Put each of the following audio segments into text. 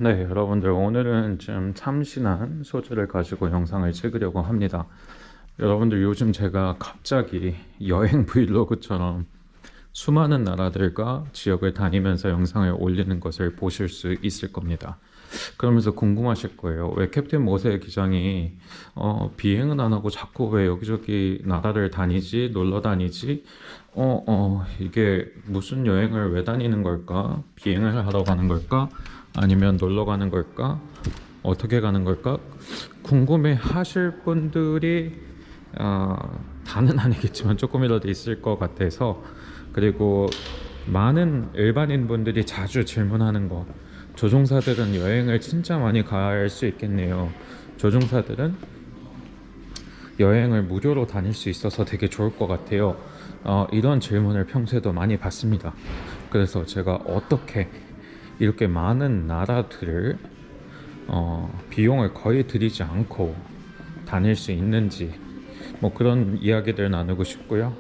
네, 여러분들 오늘은 좀 참신한 소재를 가지고 영상을 찍으려고 합니다. 여러분들 요즘 제가 갑자기 여행 브이로그처럼 수많은 나라들과 지역을 다니면서 영상을 올리는 것을 보실 수 있을 겁니다. 그러면서 궁금하실 거예요. 왜 캡틴 모세 기장이 비행은 안 하고 자꾸 왜 여기저기 나라를 다니지? 놀러 다니지? 이게 무슨 여행을 왜 다니는 걸까? 비행을 하러 가는 걸까? 아니면 놀러 가는 걸까? 어떻게 가는 걸까? 궁금해 하실 분들이 다는 아니겠지만 조금이라도 있을 것 같아서, 그리고 많은 일반인 분들이 자주 질문하는 거, 조종사들은 여행을 진짜 많이 갈 수 있겠네요. 조종사들은 여행을 무료로 다닐 수 있어서 되게 좋을 것 같아요. 이런 질문을 평소에도 많이 받습니다. 그래서 제가 어떻게 이렇게 많은 나라들을 비용을 거의 들이지 않고 다닐 수 있는지, 뭐 그런 이야기들 나누고 싶고요.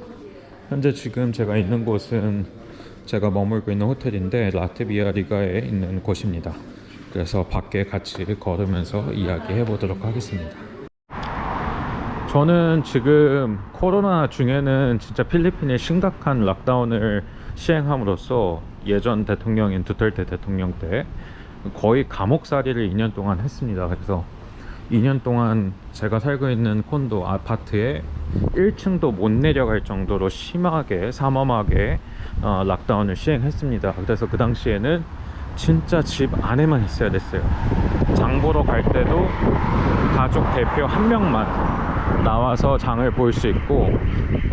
현재 지금 제가 있는 곳은 제가 머물고 있는 호텔인데 라트비아 리가에 있는 곳입니다. 그래서 밖에 같이 걸으면서 이야기해 보도록 하겠습니다. 저는 지금 코로나 중에는 진짜 필리핀의 심각한 락다운을 시행함으로써 예전 대통령인 두테르테 대통령 때 거의 감옥살이를 2년 동안 했습니다. 그래서 2년 동안 제가 살고 있는 콘도 아파트에 1층도 못 내려갈 정도로 심하게 삼엄하게 락다운을 시행했습니다. 그래서 그 당시에는 진짜 집 안에만 있어야 됐어요. 장 보러 갈 때도 가족 대표 한 명만 나와서 장을 볼 수 있고,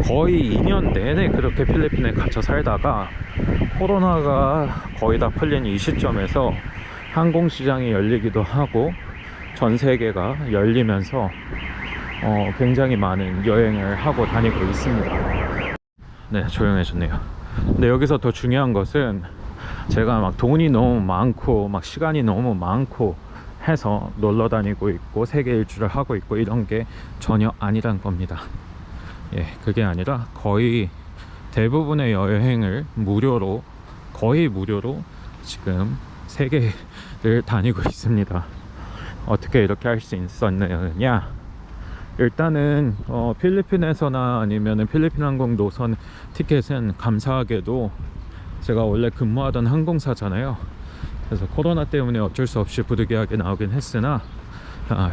거의 2년 내내 그렇게 필리핀에 갇혀 살다가 코로나가 거의 다 풀린 이 시점에서 항공시장이 열리기도 하고 전 세계가 열리면서 굉장히 많은 여행을 하고 다니고 있습니다. 네, 조용해졌네요. 근데 여기서 더 중요한 것은 제가 막 돈이 너무 많고 막 시간이 너무 많고 해서 놀러 다니고 있고 세계 일주를 하고 있고 이런 게 전혀 아니란 겁니다. 예, 그게 아니라 거의 대부분의 여행을 무료로, 거의 무료로 지금 세계를 다니고 있습니다. 어떻게 이렇게 할 수 있었느냐? 일단은 필리핀에서나 아니면 필리핀 항공 노선 티켓은 감사하게도 제가 원래 근무하던 항공사잖아요. 그래서 코로나 때문에 어쩔 수 없이 부득이하게 나오긴 했으나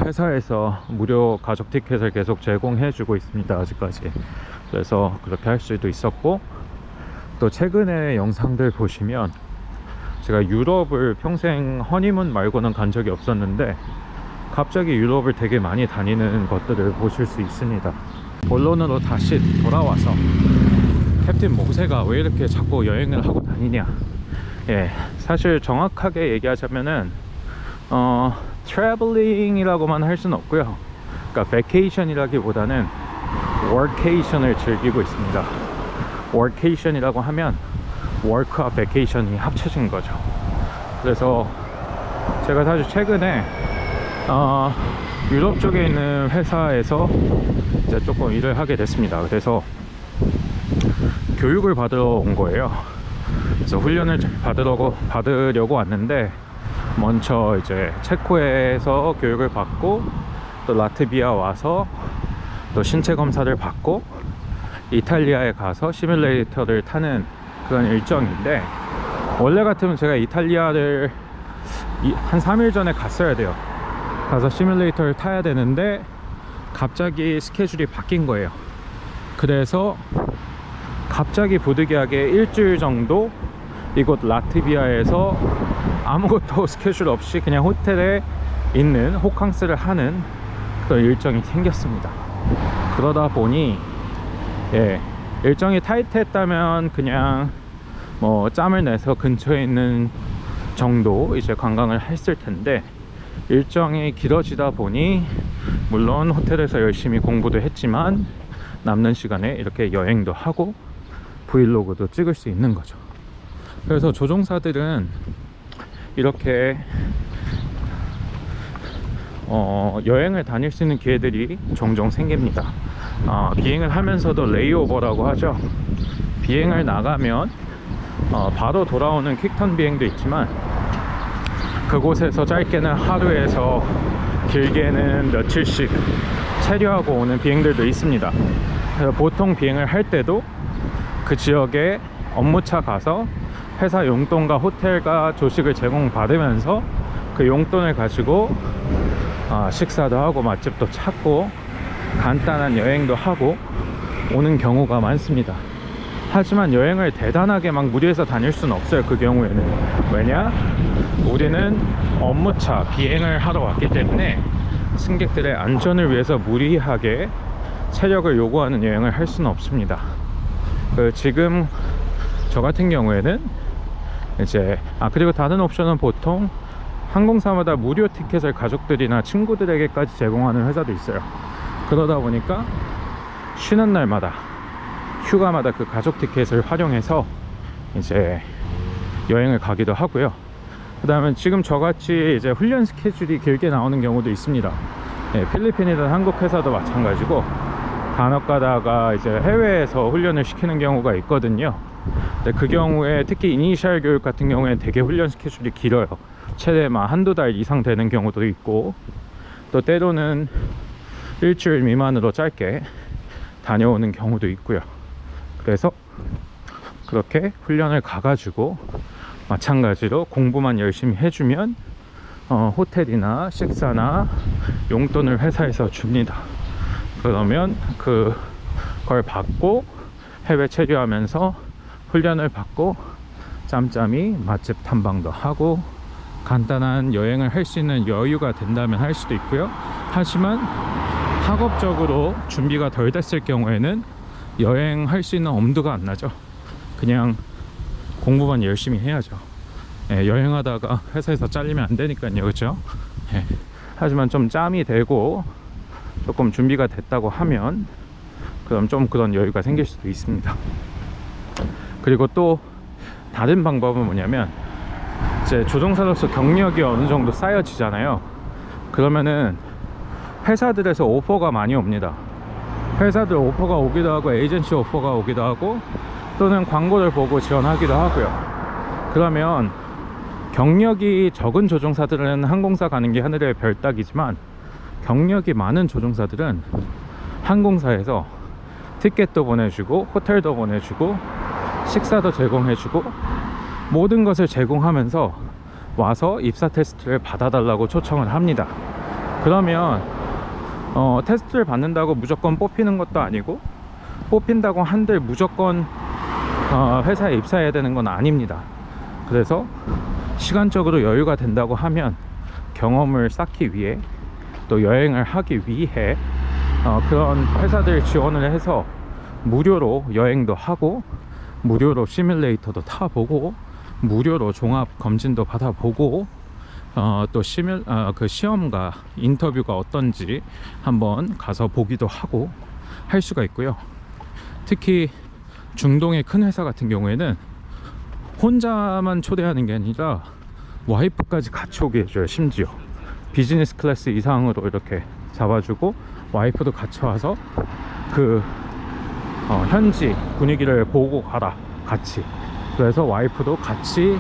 회사에서 무료 가족 티켓을 계속 제공해 주고 있습니다, 아직까지. 그래서 그렇게 할 수도 있었고, 또 최근에 영상들 보시면 제가 유럽을 평생 허니문 말고는 간 적이 없었는데 갑자기 유럽을 되게 많이 다니는 것들을 보실 수 있습니다. 본론으로 다시 돌아와서 캡틴 모세가 왜 이렇게 자꾸 여행을 하고 다니냐. 예, 사실 정확하게 얘기하자면은 트래블링이라고만 할 수는 없고요. 그러니까 베케이션이라기보다는 워케이션을 즐기고 있습니다. 워케이션이라고 하면 워크와 베케이션이 합쳐진 거죠. 그래서 제가 사실 최근에 유럽 쪽에 있는 회사에서 이제 조금 일을 하게 됐습니다. 그래서 교육을 받으러 온 거예요. 그래서 훈련을 받으려고 왔는데, 먼저 이제 체코에서 교육을 받고 또 라트비아 와서 또 신체 검사를 받고 이탈리아에 가서 시뮬레이터를 타는 그런 일정인데, 원래 같으면 제가 이탈리아를 한 3일 전에 갔어야 돼요. 가서 시뮬레이터를 타야 되는데 갑자기 스케줄이 바뀐 거예요. 그래서 갑자기 부득이하게 일주일 정도 이곳 라트비아에서 아무것도 스케줄 없이 그냥 호텔에 있는 호캉스를 하는 그런 일정이 생겼습니다. 그러다 보니 일정이 타이트했다면 그냥 뭐 짬을 내서 근처에 있는 정도 이제 관광을 했을 텐데, 일정이 길어지다 보니 물론 호텔에서 열심히 공부도 했지만 남는 시간에 이렇게 여행도 하고 브이로그도 찍을 수 있는 거죠. 그래서 조종사들은 이렇게 여행을 다닐 수 있는 기회들이 종종 생깁니다. 비행을 하면서도 레이오버라고 하죠. 비행을 나가면 바로 돌아오는 퀵턴 비행도 있지만, 그곳에서 짧게는 하루에서 길게는 며칠씩 체류하고 오는 비행들도 있습니다. 그래서 보통 비행을 할 때도 그 지역에 업무차 가서 회사 용돈과 호텔과 조식을 제공받으면서 그 용돈을 가지고 식사도 하고 맛집도 찾고 간단한 여행도 하고 오는 경우가 많습니다. 하지만 여행을 대단하게 막 무리해서 다닐 수는 없어요. 그 경우에는. 왜냐? 우리는 업무차 비행을 하러 왔기 때문에 승객들의 안전을 위해서 무리하게 체력을 요구하는 여행을 할 수는 없습니다. 지금 저 같은 경우에는 이제 그리고 다른 옵션은 보통 항공사마다 무료 티켓을 가족들이나 친구들에게까지 제공하는 회사도 있어요. 그러다 보니까 쉬는 날마다 휴가마다 그 가족 티켓을 활용해서 이제 여행을 가기도 하고요. 그 다음에 지금 저같이 이제 훈련 스케줄이 길게 나오는 경우도 있습니다. 필리핀이든 한국 회사도 마찬가지고 간혹 가다가 이제 해외에서 훈련을 시키는 경우가 있거든요. 근데 그 경우에 특히 이니셜 교육 같은 경우에는 되게 훈련 스케줄이 길어요. 최대 한두 달 이상 되는 경우도 있고, 또 때로는 일주일 미만으로 짧게 다녀오는 경우도 있고요. 그래서 그렇게 훈련을 가가지고 마찬가지로 공부만 열심히 해주면 호텔이나 식사나 용돈을 회사에서 줍니다. 그러면 그걸 받고 해외 체류하면서 훈련을 받고 짬짬이 맛집 탐방도 하고 간단한 여행을 할 수 있는 여유가 된다면 할 수도 있고요. 하지만 학업적으로 준비가 덜 됐을 경우에는 여행할 수 있는 엄두가 안 나죠. 그냥 공부만 열심히 해야죠. 여행하다가 회사에서 잘리면 안 되니까요. 그렇죠? 하지만 좀 짬이 되고 조금 준비가 됐다고 하면 그럼 좀 그런 여유가 생길 수도 있습니다. 그리고 또 다른 방법은 뭐냐면 이제 조종사로서 경력이 어느 정도 쌓여지잖아요. 그러면은 회사들에서 오퍼가 많이 옵니다. 회사들 오퍼가 오기도 하고 에이전시 오퍼가 오기도 하고 또는 광고를 보고 지원하기도 하고요. 그러면 경력이 적은 조종사들은 항공사 가는 게 하늘의 별 따기지만 경력이 많은 조종사들은 항공사에서 티켓도 보내주고 호텔도 보내주고 식사도 제공해주고 모든 것을 제공하면서 와서 입사 테스트를 받아달라고 초청을 합니다. 그러면 테스트를 받는다고 무조건 뽑히는 것도 아니고 뽑힌다고 한들 무조건 회사에 입사해야 되는 건 아닙니다. 그래서 시간적으로 여유가 된다고 하면 경험을 쌓기 위해 또 여행을 하기 위해 그런 회사들 지원을 해서 무료로 여행도 하고 무료로 시뮬레이터도 타보고 무료로 종합 검진도 받아보고 또 그 시험과 인터뷰가 어떤지 한번 가서 보기도 하고 할 수가 있고요. 특히 중동의 큰 회사 같은 경우에는 혼자만 초대하는 게 아니라 와이프까지 같이 오게 해줘요. 심지어 비즈니스 클래스 이상으로 이렇게 잡아주고 와이프도 같이 와서 그 현지 분위기를 보고 가라 같이. 그래서 와이프도 같이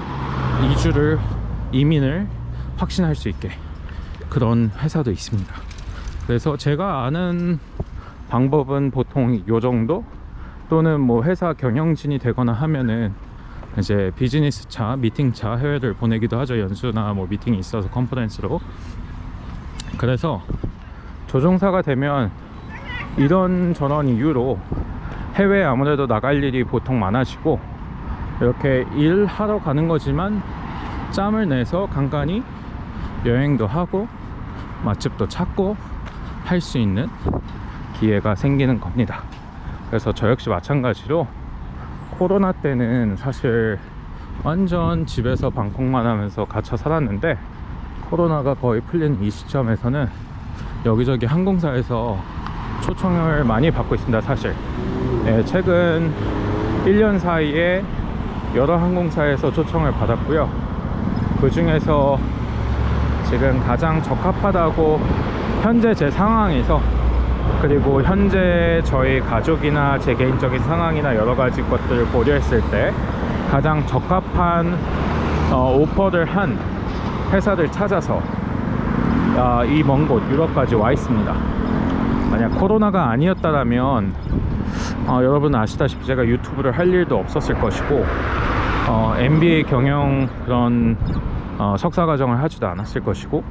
이민을 확신할 수 있게 그런 회사도 있습니다. 그래서 제가 아는 방법은 보통 요 정도, 또는 뭐 회사 경영진이 되거나 하면은 이제 비즈니스 차, 미팅 차 해외를 보내기도 하죠. 연수나 뭐 미팅이 있어서 컨퍼런스로. 그래서 조종사가 되면 이런 저런 이유로 해외에 아무래도 나갈 일이 보통 많아지고 이렇게 일하러 가는 거지만 짬을 내서 간간히 여행도 하고 맛집도 찾고 할 수 있는 기회가 생기는 겁니다. 그래서 저 역시 마찬가지로 코로나 때는 사실 완전 집에서 방콕만 하면서 갇혀 살았는데 코로나가 거의 풀린 이 시점에서는 여기저기 항공사에서 초청을 많이 받고 있습니다. 사실 최근 1년 사이에 여러 항공사에서 초청을 받았고요. 그 중에서 지금 가장 적합하다고 현재 제 상황에서, 그리고 현재 저희 가족이나 제 개인적인 상황이나 여러 가지 것들을 고려했을 때 가장 적합한 오퍼를 한 회사를 찾아서 이 먼 곳 유럽까지 와 있습니다. 만약 코로나가 아니었다면 여러분 아시다시피 제가 유튜브를 할 일도 없었을 것이고 MBA 경영 그런 석사 과정을 하지도 않았을 것이고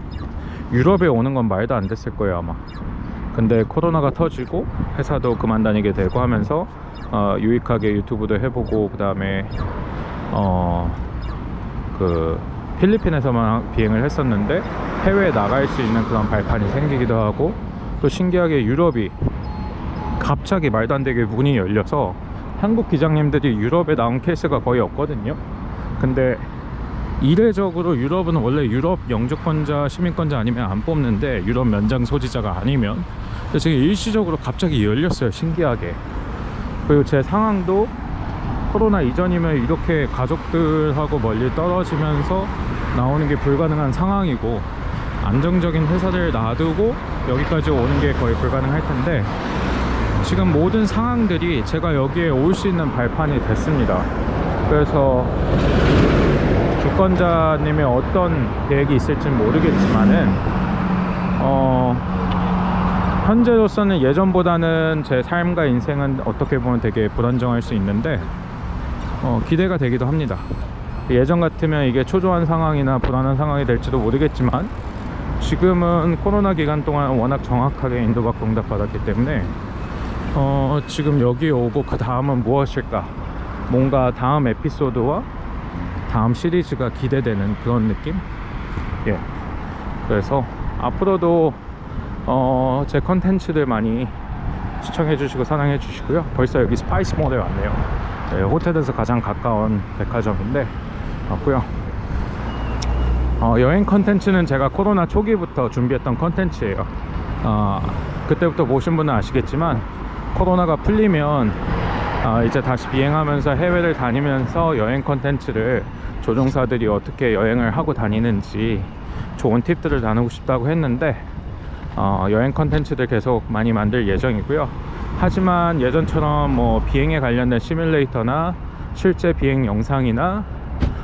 유럽에 오는 건 말도 안 됐을 거예요 아마. 근데 코로나가 터지고 회사도 그만 다니게 되고 하면서 유익하게 유튜브도 해보고, 그 다음에 그 필리핀에서만 비행을 했었는데 해외에 나갈 수 있는 그런 발판이 생기기도 하고, 또 신기하게 유럽이 갑자기 말도 안 되게 문이 열려서 한국 기장님들이 유럽에 나온 케이스가 거의 없거든요. 근데 이례적으로 유럽은 원래 유럽 영주권자, 시민권자 아니면 안 뽑는데, 유럽 면장 소지자가 아니면. 근데 지금 일시적으로 갑자기 열렸어요, 신기하게. 그리고 제 상황도 코로나 이전이면 이렇게 가족들하고 멀리 떨어지면서 나오는 게 불가능한 상황이고, 안정적인 회사를 놔두고 여기까지 오는 게 거의 불가능할 텐데, 지금 모든 상황들이 제가 여기에 올 수 있는 발판이 됐습니다. 그래서 주권자님의 어떤 계획이 있을지는 모르겠지만은 현재로서는 예전보다는 제 삶과 인생은 어떻게 보면 되게 불안정할 수 있는데 기대가 되기도 합니다. 예전 같으면 이게 초조한 상황이나 불안한 상황이 될지도 모르겠지만, 지금은 코로나 기간 동안 워낙 정확하게 인도받고 응답받았기 때문에 지금 여기 오고 그 다음은 무엇일까, 뭔가 다음 에피소드와 다음 시리즈가 기대되는 그런 느낌? 예. 그래서 앞으로도 제 컨텐츠들 많이 시청해 주시고 사랑해 주시고요. 벌써 여기 스파이스몰에 왔네요. 네, 호텔에서 가장 가까운 백화점인데 왔고요. 여행 컨텐츠는 제가 코로나 초기부터 준비했던 컨텐츠예요. 그때부터 보신 분은 아시겠지만, 코로나가 풀리면 이제 다시 비행하면서 해외를 다니면서 여행 컨텐츠를 조종사들이 어떻게 여행을 하고 다니는지 좋은 팁들을 나누고 싶다고 했는데, 여행 컨텐츠들 계속 많이 만들 예정이고요. 하지만 예전처럼 뭐 비행에 관련된 시뮬레이터나 실제 비행 영상이나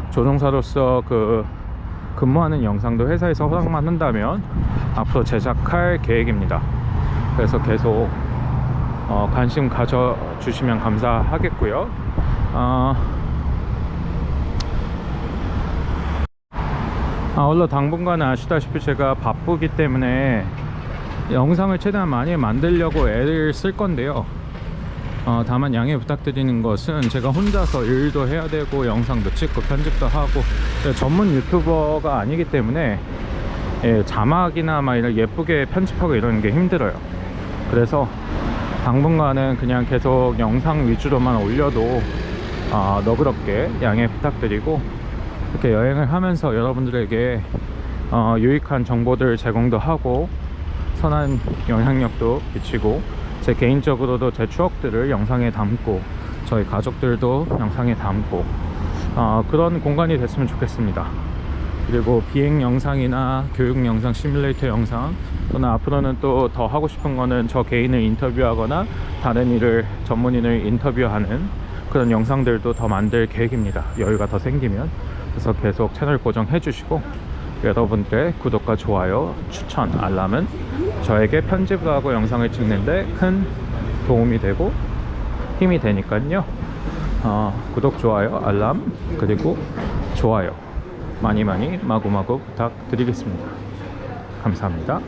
조종사로서 그 근무하는 영상도 회사에서 허락만 한다면 앞으로 제작할 계획입니다. 그래서 계속 관심 가져주시면 감사하겠고요. 원래 당분간은 아시다시피 제가 바쁘기 때문에 영상을 최대한 많이 만들려고 애를 쓸 건데요. 다만 양해 부탁드리는 것은, 제가 혼자서 일도 해야 되고 영상도 찍고 편집도 하고 전문 유튜버가 아니기 때문에 자막이나 막 이런 예쁘게 편집하고 이러는 게 힘들어요. 그래서 당분간은 그냥 계속 영상 위주로만 올려도 너그럽게 양해 부탁드리고, 이렇게 여행을 하면서 여러분들에게 유익한 정보들 제공도 하고 선한 영향력도 미치고, 제 개인적으로도 제 추억들을 영상에 담고 저희 가족들도 영상에 담고 그런 공간이 됐으면 좋겠습니다. 그리고 비행 영상이나 교육 영상, 시뮬레이터 영상, 또는 앞으로는 또 더 하고 싶은 거는 저 개인을 인터뷰하거나 다른 전문인을 인터뷰하는 그런 영상들도 더 만들 계획입니다. 여유가 더 생기면. 그래서 계속 채널 고정해 주시고, 여러분들의 구독과 좋아요, 추천, 알람은 저에게 편집을 하고 영상을 찍는데 큰 도움이 되고 힘이 되니까요. 구독, 좋아요, 알람, 그리고 좋아요 많이 마구마구 부탁드리겠습니다. 감사합니다.